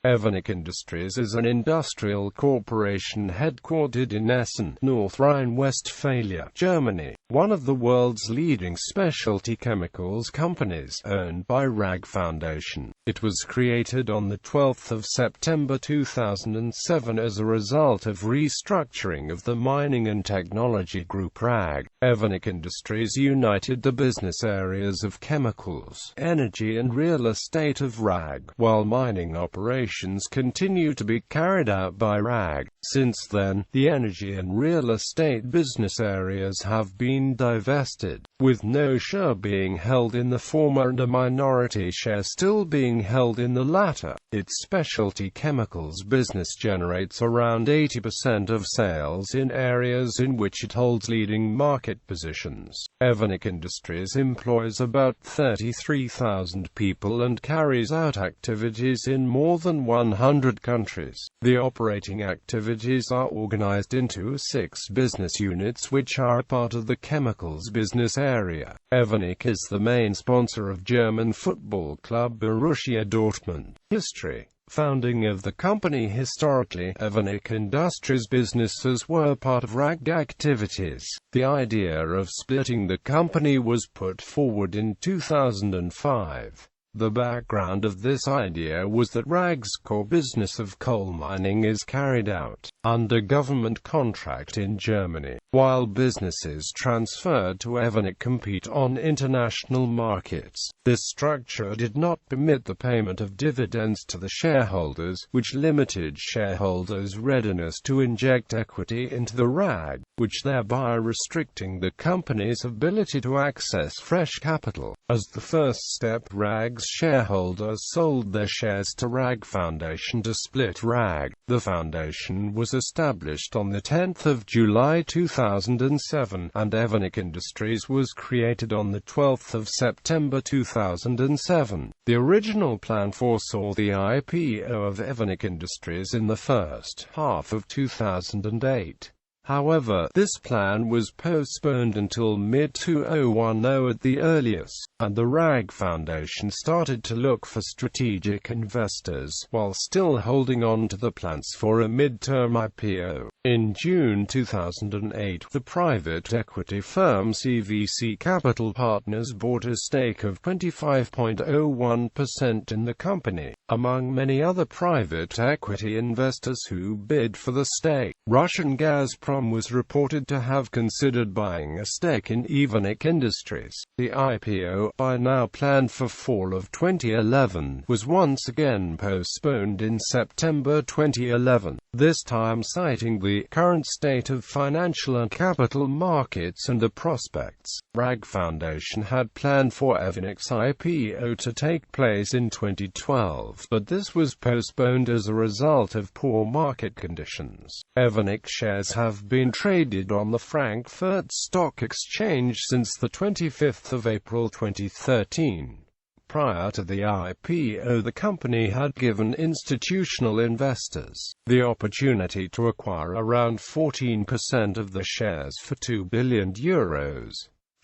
RAG.Evonik Industries is an industrial corporation headquartered in Essen, North Rhine-Westphalia, Germany, one of the world's leading specialty chemicals companies, owned by RAG Foundation. It was created on the 12th of September 2007 as a result of restructuring of the mining and technology group RAG.Evonik Industries united the business areas of chemicals, energy and real estate of RAG, while mining operations continue to be carried out by RAG. Since then, the energy and real estate business areas have been divested, with no share being held in the former and a minority share still being held in the latter. Its specialty chemicals business generates around 80% of sales in areas in which it holds leading market positions. Evonik Industries employs about 33,000 people and carries out activities in more than 100 countries. The operating activities are organized into 6 business units which are part of the chemicals business area. Evonik is the main sponsor of German football club Borussia Dortmund. History. Founding of the company. Historically, Evonik Industries businesses were part of RAG activities. The idea of splitting the company was put forward in 2005. The background of this idea was that RAG's core business of coal mining is carried out under government contract in Germany, while businesses transferred to Evonik compete on international markets. This structure did not permit the payment of dividends to the shareholders, which limited shareholders' readiness to inject equity into the RAG, which thereby restricting the company's ability to access fresh capital. As the first step, RAG's shareholders sold their shares to RAG Foundation to split RAG. The foundation was established on the 10th of July 2007, and Evonik Industries was created on the 12th of September 2007. The original plan foresaw the IPO of Evonik Industries in the first half of 2008. However, this plan was postponed until mid-2010 at the earliest, and the RAG Foundation started to look for strategic investors, while still holding on to the plans for a mid-term IPO. In June 2008, the private equity firm CVC Capital Partners bought a stake of 25.01% in the company. Among many other private equity investors who bid for the stake, Russian Gazprom was reported to have considered buying a stake in Evonik Industries. The IPO, by now planned for fall of 2011, was once again postponed in September 2011, this time citing the current state of financial and capital markets and the prospects. RAG Foundation had planned for Evonik's IPO to take place in 2012, but this was postponed as a result of poor market conditions. Evonik shares have been traded on the Frankfurt Stock Exchange since the 25th of April 2013. Prior to the IPO, the company had given institutional investors the opportunity to acquire around 14% of the shares for €2 billion.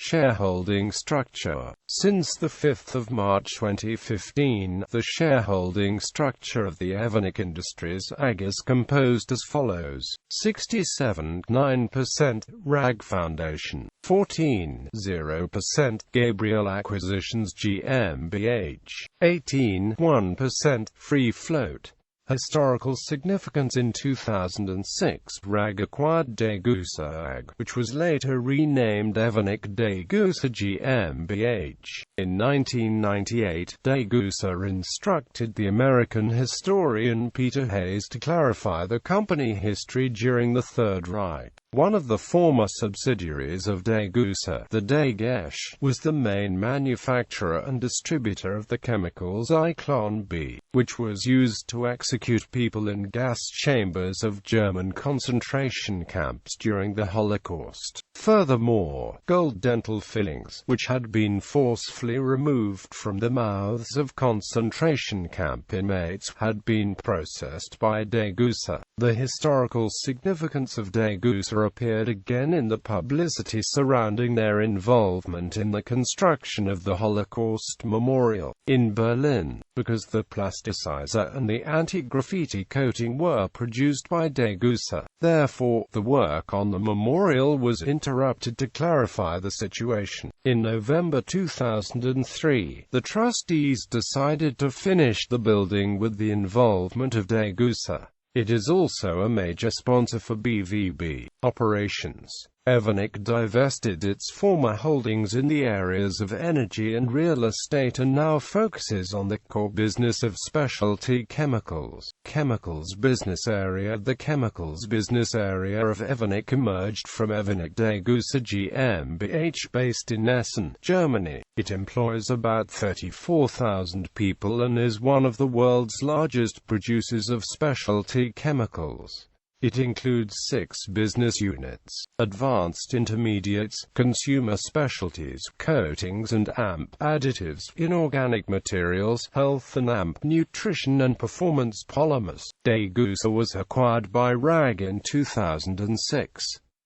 Shareholding structure. Since the 5th of March 2015, the shareholding structure of the Evonik Industries AG is composed as follows: 67.9% RAG Foundation, 14.0% Gabriel Acquisitions GmbH, 18.1% Free Float. Historical significance. In 2006, RAG acquired Degussa AG, which was later renamed Evonik Degussa GmbH. In 1998, Degussa instructed the American historian Peter Hayes to clarify the company history during the Third Reich. One of the former subsidiaries of Degussa, the Degesch, was the main manufacturer and distributor of the chemicals Zyklon B, which was used to execute people in gas chambers of German concentration camps during the Holocaust. Furthermore, gold dental fillings, which had been forcefully removed from the mouths of concentration camp inmates, had been processed by Degussa. The historical significance of Degussa later appeared again in the publicity surrounding their involvement in the construction of the Holocaust Memorial in Berlin, because the plasticizer and the anti-graffiti coating were produced by Degussa. Therefore, the work on the memorial was interrupted to clarify the situation. In November 2003, the trustees decided to finish the building with the involvement of Degussa. It is also a major sponsor for BVB operations. Evonik divested its former holdings in the areas of energy and real estate and now focuses on the core business of specialty chemicals. Chemicals business area. The chemicals business area of Evonik emerged from Evonik Degussa GmbH based in Essen, Germany. It employs about 34,000 people and is one of the world's largest producers of specialty chemicals. It includes 6 business units: Advanced Intermediates, Consumer Specialties, Coatings and AMP, Additives, Inorganic Materials, Health and AMP, Nutrition and Performance Polymers. Degussa was acquired by RAG in 2006.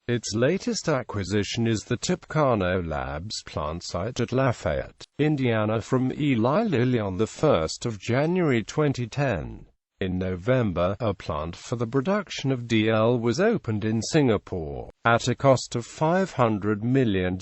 Its latest acquisition is the Tipcano Labs plant site at Lafayette, Indiana from Eli Lilly on 1 January 2010. In November, a plant for the production of DL was opened in Singapore, at a cost of €500 million.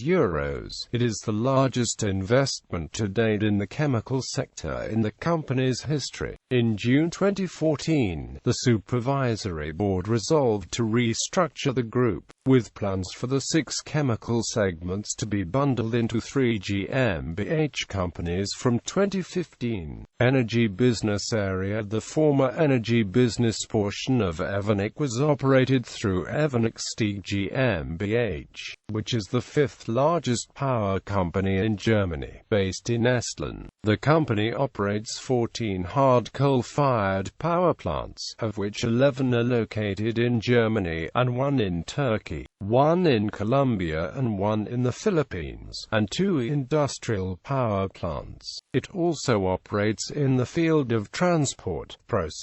It is the largest investment to date in the chemical sector in the company's history. In June 2014, the Supervisory Board resolved to restructure the group, with plans for the 6 chemical segments to be bundled into 3 GmbH companies from 2015. Energy Business Area. The former energy business portion of Evonik was operated through Evonik STEAG GmbH, which is the 5th largest power company in Germany, based in Essen. The company operates 14 hard coal-fired power plants, of which 11 are located in Germany, and 1 in Turkey, 1 in Colombia and 1 in the Philippines, and 2 industrial power plants. It also operates in the field of transport, processing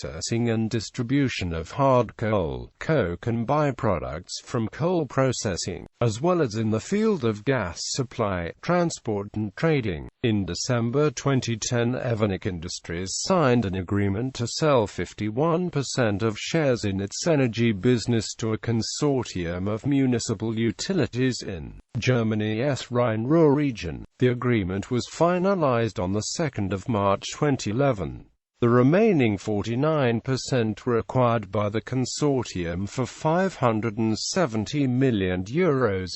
and distribution of hard coal, coke and byproducts from coal processing, as well as in the field of gas supply, transport and trading. In December 2010, Evonik Industries signed an agreement to sell 51% of shares in its energy business to a consortium of municipal utilities in Germany's Rhine-Ruhr region. The agreement was finalized on 2 March 2011. The remaining 49% were acquired by the consortium for €570 million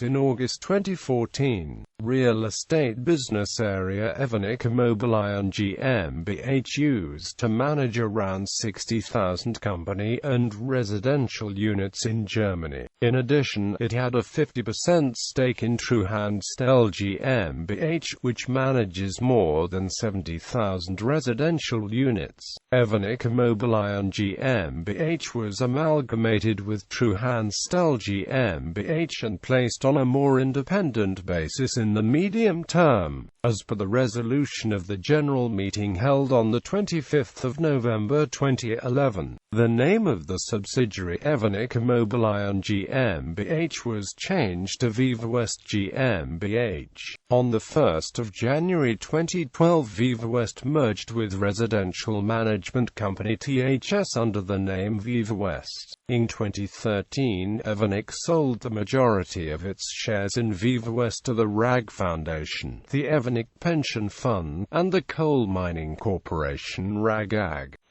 in August 2014. Real estate business area. Evonik Immobilien GmbH used to manage around 60,000 company-owned residential units in Germany. In addition, it had a 50% stake in Treuhandstel GmbH, which manages more than 70,000 residential units. Evonik Immobilien GmbH was amalgamated with Treuhandstel GmbH and placed on a more independent basis in the medium term, as per the resolution of the General Meeting held on 25 November 2011. The name of the subsidiary Evonik Immobilien GmbH was changed to VivaWest GmbH. On 1 January 2012, VivaWest merged with residential management company THS under the name VivaWest. In 2013, Evonik sold the majority of its shares in VivaWest to the RAG Foundation, the Evonik Pension Fund, and the coal mining corporation RAG.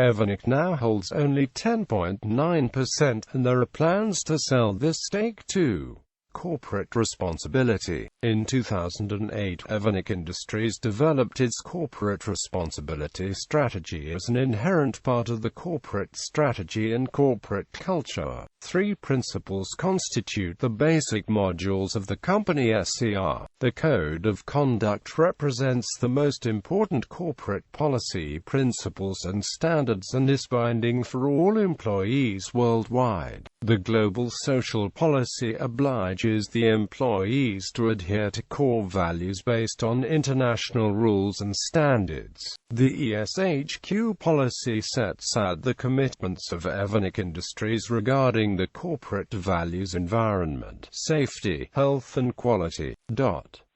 Evonik now holds only 10.9%, and there are plans to sell this stake too. Corporate responsibility. In 2008, Evonik Industries developed its corporate responsibility strategy as an inherent part of the corporate strategy and corporate culture. 3 principles constitute the basic modules of the company SCR. The Code of Conduct represents the most important corporate policy principles and standards and is binding for all employees worldwide. The Global Social Policy obliges encourages the employees to adhere to core values based on international rules and standards. The ESHQ policy sets out the commitments of Evonik Industries regarding the corporate values: environment, safety, health and quality.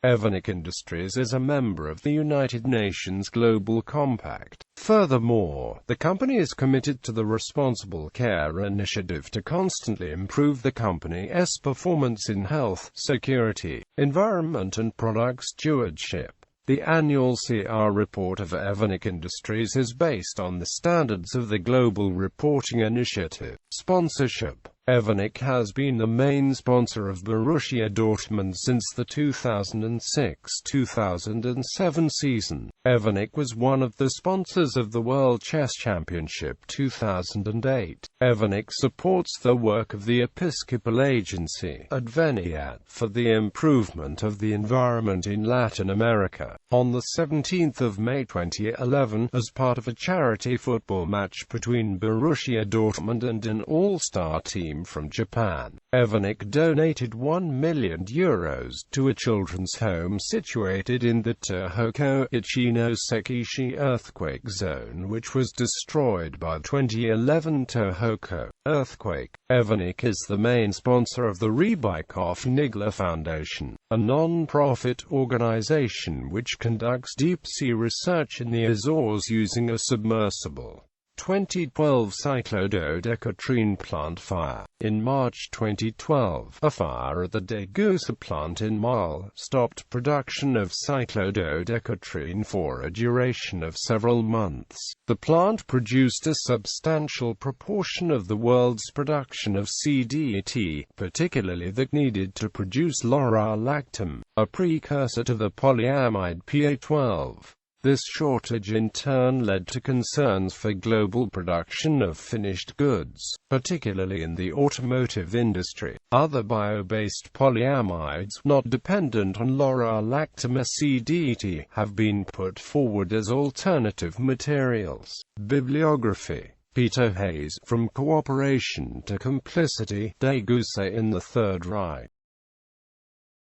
Evonik Industries is a member of the United Nations Global Compact. Furthermore, the company is committed to the Responsible Care Initiative to constantly improve the company's performance in health, security, environment and product stewardship. The annual CR report of Evonik Industries is based on the standards of the Global Reporting Initiative. Sponsorship. Evonik has been the main sponsor of Borussia Dortmund since the 2006-2007 season. Evonik was one of the sponsors of the World Chess Championship 2008. Evonik supports the work of the Episcopal Agency (Adveniat) for the improvement of the environment in Latin America. On the 17th of May 2011, as part of a charity football match between Borussia Dortmund and an all-star team from Japan, Evonik donated €1 million to a children's home situated in the Tohoku Ichinoseki earthquake zone, which was destroyed by the 2011 Tohoku earthquake. Evonik is the main sponsor of the RAG Foundation, a non-profit organization which conducts deep-sea research in the Azores using a submersible. 2012 cyclododecatrine plant fire. In March 2012, a fire at the Degussa plant in Marl stopped production of cyclododecatrine for a duration of several months. The plant produced a substantial proportion of the world's production of CDT, particularly that needed to produce laurolactam, a precursor to the polyamide PA12. This shortage in turn led to concerns for global production of finished goods, particularly in the automotive industry. Other bio-based polyamides, not dependent on laurolactam or CDT, have been put forward as alternative materials. Bibliography. Peter Hayes, From Cooperation to Complicity, Degussa in the Third Reich.